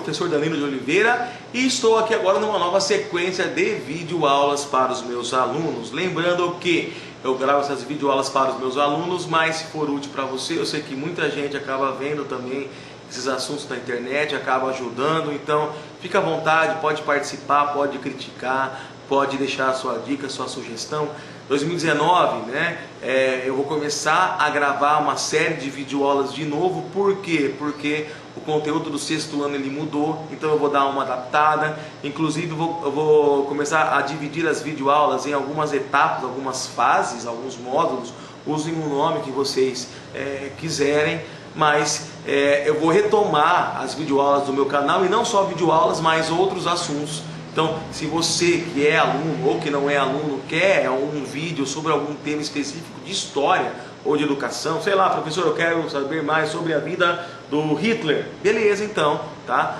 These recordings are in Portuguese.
professor Danilo de Oliveira, e estou aqui agora numa nova sequência de videoaulas para os meus alunos. Lembrando que eu gravo essas videoaulas para os meus alunos, mas se for útil para você, eu sei que muita gente acaba vendo também esses assuntos na internet, acaba ajudando, então fica à vontade, pode participar, pode criticar, pode deixar a sua dica, a sua sugestão. 2019, né, eu vou começar a gravar uma série de videoaulas de novo. Por quê? Porque o conteúdo do sexto ano ele mudou, então eu vou dar uma adaptada. Inclusive eu vou começar a dividir as videoaulas em algumas etapas, algumas fases, alguns módulos. Usem o nome que vocês quiserem, mas eu vou retomar as videoaulas do meu canal, e não só videoaulas, mas outros assuntos. Então, se você que é aluno ou que não é aluno quer um vídeo sobre algum tema específico de história ou de educação, sei lá, professor, eu quero saber mais sobre a vida do Hitler, beleza, então, tá?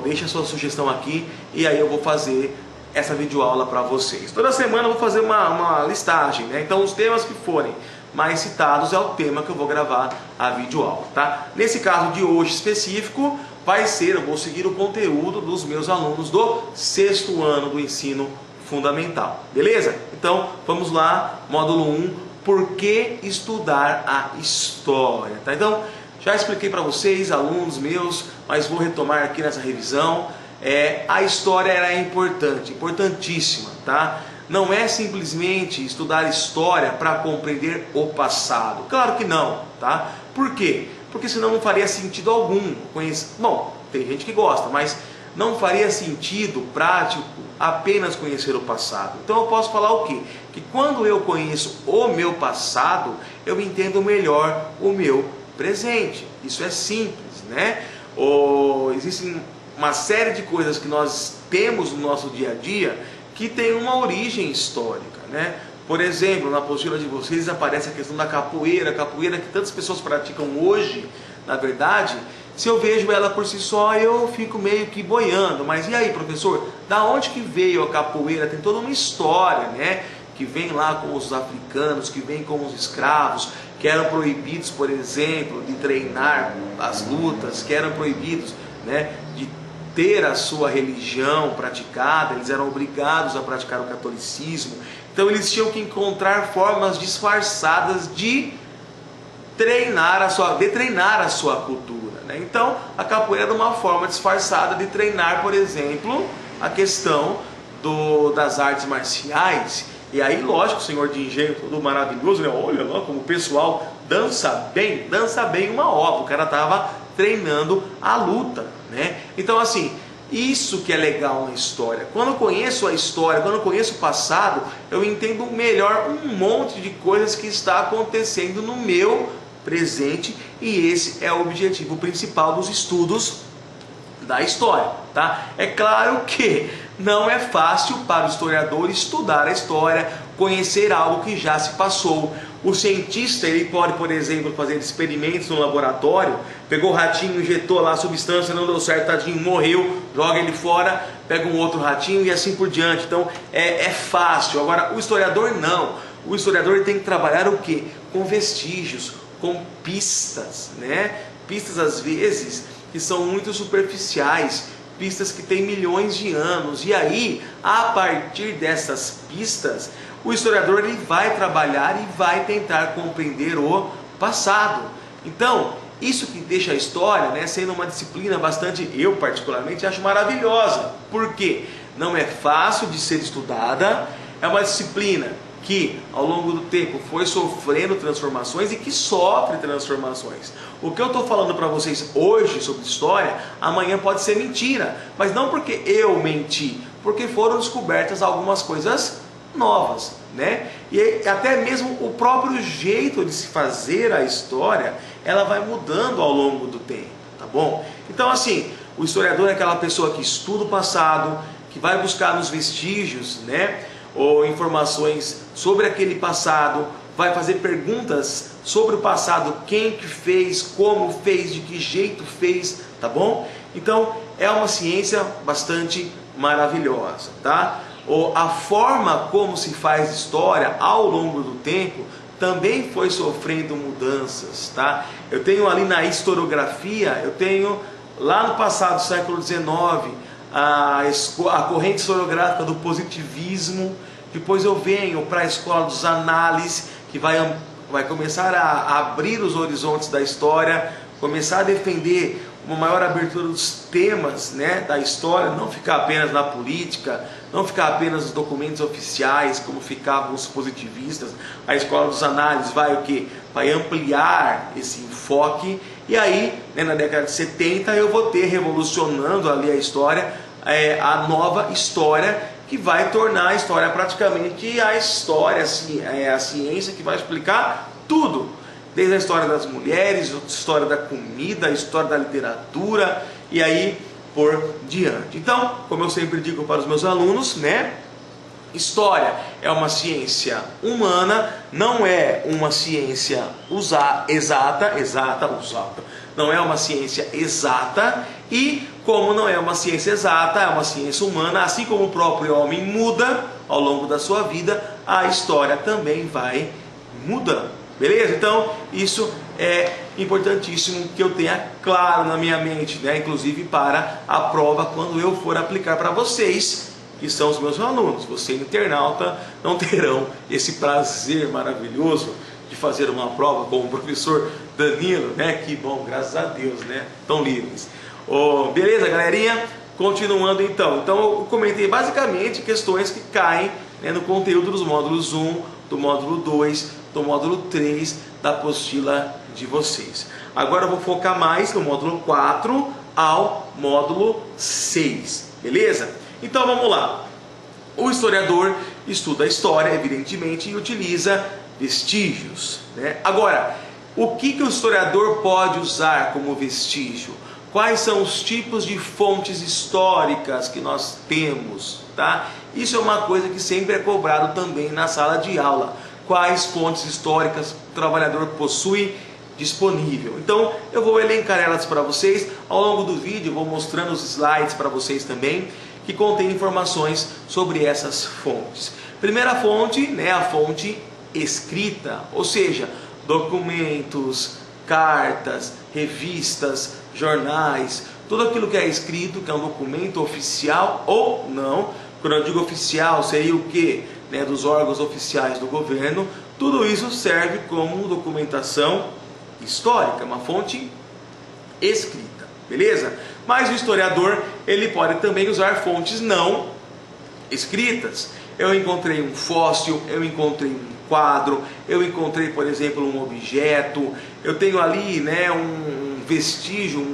Deixa a sua sugestão aqui e aí eu vou fazer essa videoaula para vocês. Toda semana eu vou fazer uma listagem, né? Então, os temas que forem mais citados é o tema que eu vou gravar a videoaula, tá? Nesse caso de hoje específico, eu vou seguir o conteúdo dos meus alunos do sexto ano do ensino fundamental, beleza? Então, vamos lá, módulo 1, por que estudar a história, tá? Então, já expliquei para vocês, alunos meus, mas vou retomar aqui nessa revisão. A história é importante, importantíssima, tá? Não é simplesmente estudar história para compreender o passado, claro que não, tá? Por quê? Porque senão não faria sentido algum. Bom, tem gente que gosta, mas não faria sentido prático apenas conhecer o passado. Então eu posso falar o quê? Que quando eu conheço o meu passado, eu entendo melhor o meu presente. Isso é simples, né? Existem uma série de coisas que nós temos no nosso dia a dia que tem uma origem histórica, né? Por exemplo, na apostila de vocês aparece a questão da capoeira que tantas pessoas praticam hoje. Na verdade, se eu vejo ela por si só, eu fico meio que boiando. Mas e aí, professor, da onde que veio a capoeira? Tem toda uma história, né? Que vem lá com os africanos, que vem com os escravos, que eram proibidos, por exemplo, de treinar as lutas, que eram proibidos, né, de ter a sua religião praticada. Eles eram obrigados a praticar o catolicismo. Então eles tinham que encontrar formas disfarçadas de treinar a sua cultura, né? Então a capoeira era uma forma disfarçada de treinar, por exemplo, a questão das artes marciais. E aí, lógico, o senhor de engenho todo maravilhoso, né? Olha lá como o pessoal dança bem uma obra. O cara estava treinando a luta, né? Então assim, isso que é legal na história. Quando eu conheço a história, quando eu conheço o passado, eu entendo melhor um monte de coisas que está acontecendo no meu presente, e esse é o objetivo principal dos estudos da história, tá? É claro que não é fácil para o historiador estudar a história, conhecer algo que já se passou. O cientista, ele pode, por exemplo, fazer experimentos no laboratório, pegou o ratinho, injetou lá a substância, não deu certo, tadinho, morreu, joga ele fora, pega um outro ratinho e assim por diante. Então é fácil. Agora o historiador não. O historiador tem que trabalhar o quê? Com vestígios, com pistas, né? Pistas às vezes que são muito superficiais, pistas que têm milhões de anos. E aí, a partir dessas pistas, o historiador ele vai trabalhar e vai tentar compreender o passado. Então, isso que deixa a história, né, sendo uma disciplina bastante, eu particularmente acho maravilhosa. Por quê? Não é fácil de ser estudada, é uma disciplina que ao longo do tempo foi sofrendo transformações e que sofre transformações. O que eu estou falando para vocês hoje sobre história, amanhã pode ser mentira, mas não porque eu menti, porque foram descobertas algumas coisas novas, né? E até mesmo o próprio jeito de se fazer a história, ela vai mudando ao longo do tempo, tá bom? Então assim, o historiador é aquela pessoa que estuda o passado, que vai buscar nos vestígios, né, ou informações sobre aquele passado, vai fazer perguntas sobre o passado, quem que fez, como fez, de que jeito fez, tá bom? Então é uma ciência bastante maravilhosa, tá? A forma como se faz história ao longo do tempo também foi sofrendo mudanças, tá? Eu tenho ali na historiografia, eu tenho lá no passado, século XIX, a corrente historiográfica do positivismo. Depois eu venho para a escola dos análises, que vai começar a abrir os horizontes da história, começar a defender uma maior abertura dos temas, né, da história, não ficar apenas na política, não ficar apenas nos documentos oficiais, como ficavam os positivistas. A escola dos análises vai o quê? Vai ampliar esse enfoque. E aí, né, na década de 70, eu vou ter, revolucionando ali a história, a nova história, que vai tornar a história praticamente a história, assim, a ciência que vai explicar tudo. Desde a história das mulheres, a história da comida, a história da literatura e aí por diante. Então, como eu sempre digo para os meus alunos, né? História é uma ciência humana, não é uma ciência exata, não é uma ciência exata, e como não é uma ciência exata, é uma ciência humana, assim como o próprio homem muda ao longo da sua vida, a história também vai mudando. Beleza? Então, isso é importantíssimo que eu tenha claro na minha mente, né? Inclusive para a prova, quando eu for aplicar para vocês, que são os meus alunos. Você, internauta, não terão esse prazer maravilhoso de fazer uma prova com o professor Danilo, né? Que bom, graças a Deus, né? Tão livres. Beleza, galerinha? Continuando então. Então, eu comentei basicamente questões que caem, né, no conteúdo dos módulos 1, do módulo 2, do módulo 3 da apostila de vocês. Agora eu vou focar mais no módulo 4 ao módulo 6, beleza? Então vamos lá. O historiador estuda a história, evidentemente, e utiliza vestígios, né? Agora, o que o historiador pode usar como vestígio? Quais são os tipos de fontes históricas que nós temos, tá? Isso é uma coisa que sempre é cobrado também na sala de aula. Quais fontes históricas o trabalhador possui disponível? Então eu vou elencar elas para vocês. Ao longo do vídeo eu vou mostrando os slides para vocês também, que contém informações sobre essas fontes. Primeira fonte, né, a fonte escrita, ou seja, documentos, cartas, revistas, jornais, tudo aquilo que é escrito, que é um documento oficial ou não. Quando eu digo oficial, seria o quê? Né, dos órgãos oficiais do governo. Tudo isso serve como documentação histórica, uma fonte escrita, beleza? Mas o historiador, ele pode também usar fontes não escritas. Eu encontrei um fóssil, eu encontrei um quadro, eu encontrei, por exemplo, um objeto, eu tenho ali, né, um vestígio,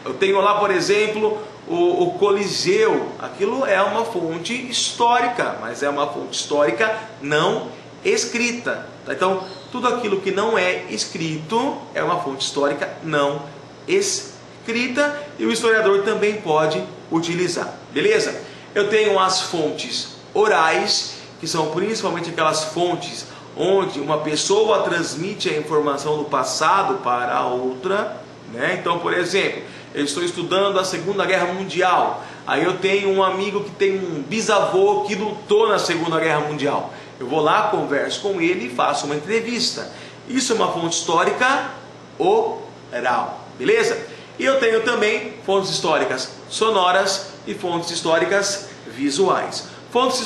eu tenho lá, por exemplo, o Coliseu. Aquilo é uma fonte histórica, mas é uma fonte histórica não escrita. Então, tudo aquilo que não é escrito é uma fonte histórica não escrita, e o historiador também pode utilizar, beleza? Eu tenho as fontes orais, que são principalmente aquelas fontes onde uma pessoa transmite a informação do passado para a outra, né? Então, por exemplo, eu estou estudando a Segunda Guerra Mundial, aí eu tenho um amigo que tem um bisavô que lutou na Segunda Guerra Mundial. Eu vou lá, converso com ele e faço uma entrevista. Isso é uma fonte histórica oral, beleza? E eu tenho também fontes históricas sonoras e fontes históricas visuais. Fontes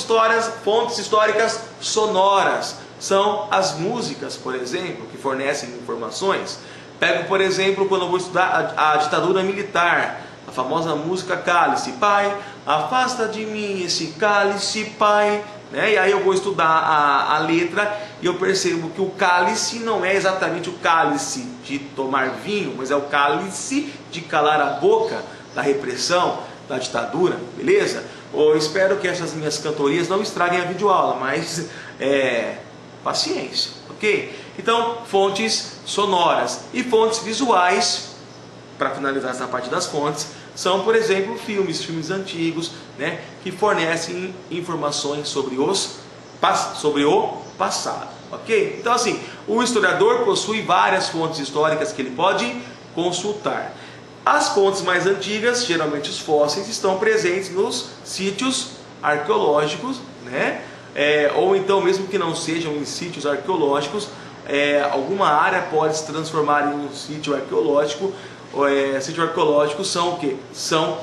históricas sonoras são as músicas, por exemplo, que fornecem informações. Pego, por exemplo, quando eu vou estudar a ditadura militar, a famosa música Cálice, Pai, afasta de mim esse cálice, Pai, né? E aí eu vou estudar a letra e eu percebo que o cálice não é exatamente o cálice de tomar vinho, mas é o cálice de calar a boca da repressão, da ditadura, beleza? Eu espero que essas minhas cantorias não estraguem a videoaula, mas paciência, ok? Então, fontes sonoras e fontes visuais, para finalizar essa parte das fontes, são, por exemplo, filmes antigos, né, que fornecem informações sobre o passado, ok? Então, assim, o historiador possui várias fontes históricas que ele pode consultar. As fontes mais antigas, geralmente os fósseis, estão presentes nos sítios arqueológicos, né? Ou então, mesmo que não sejam em sítios arqueológicos, alguma área pode se transformar em um sítio arqueológico, sítio arqueológico são o quê? São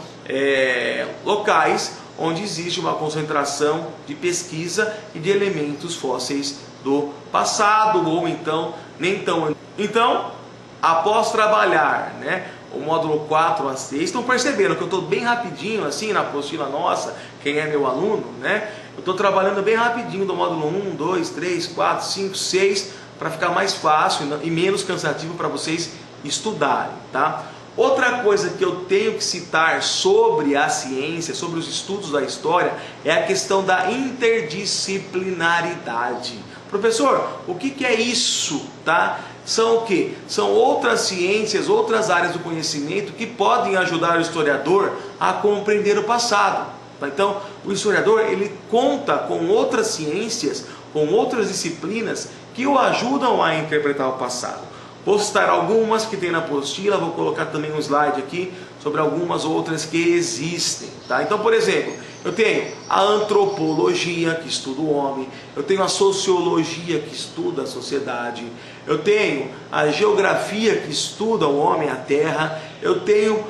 locais onde existe uma concentração de pesquisa e de elementos fósseis do passado, ou então nem tão. Então, após trabalhar, né, o módulo 4 a 6, estão percebendo que eu estou bem rapidinho, assim, na apostila nossa, quem é meu aluno, né? Eu estou trabalhando bem rapidinho do módulo 1, 2, 3, 4, 5, 6, para ficar mais fácil e menos cansativo para vocês estudarem, tá? Outra coisa que eu tenho que citar sobre a ciência, sobre os estudos da história, é a questão da interdisciplinaridade. Professor, o que é isso, tá? São o quê? São outras ciências, outras áreas do conhecimento que podem ajudar o historiador a compreender o passado. Então, o historiador, ele conta com outras ciências, com outras disciplinas que o ajudam a interpretar o passado. Vou citar algumas que tem na apostila, vou colocar também um slide aqui sobre algumas outras que existem, tá? Então, por exemplo, eu tenho a antropologia, que estuda o homem, eu tenho a sociologia, que estuda a sociedade, eu tenho a geografia, que estuda o homem, a terra, eu tenho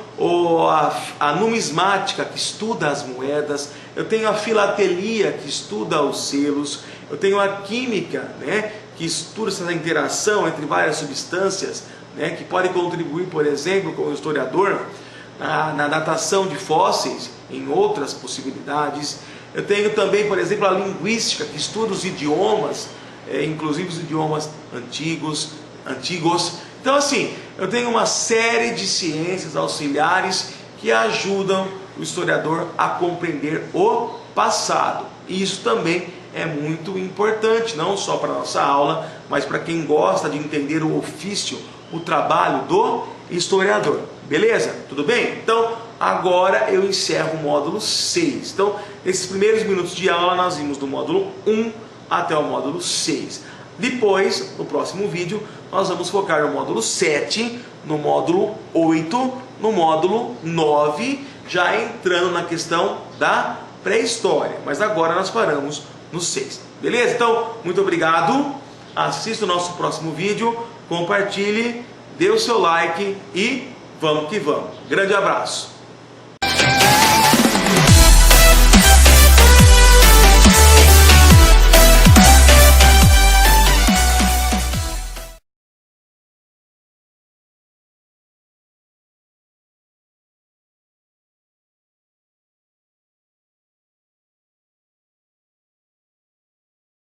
a numismática, que estuda as moedas, eu tenho a filatelia, que estuda os selos, eu tenho a química, né, que estuda essa interação entre várias substâncias, né, que pode contribuir, por exemplo, como historiador, na datação de fósseis, em outras possibilidades. Eu tenho também, por exemplo, a linguística, que estuda os idiomas, inclusive os idiomas antigos. Então, assim, eu tenho uma série de ciências auxiliares que ajudam o historiador a compreender o passado. E isso também é muito importante, não só para a nossa aula, mas para quem gosta de entender o ofício, o trabalho do historiador. Beleza? Tudo bem? Então, agora eu encerro o módulo 6. Então, nesses primeiros minutos de aula, nós vimos do módulo 1 até o módulo 6. Depois, no próximo vídeo, nós vamos focar no módulo 7, no módulo 8, no módulo 9, já entrando na questão da pré-história. Mas agora nós paramos no 6. Beleza? Então, muito obrigado. Assista o nosso próximo vídeo, compartilhe, dê o seu like e vamos que vamos. Grande abraço.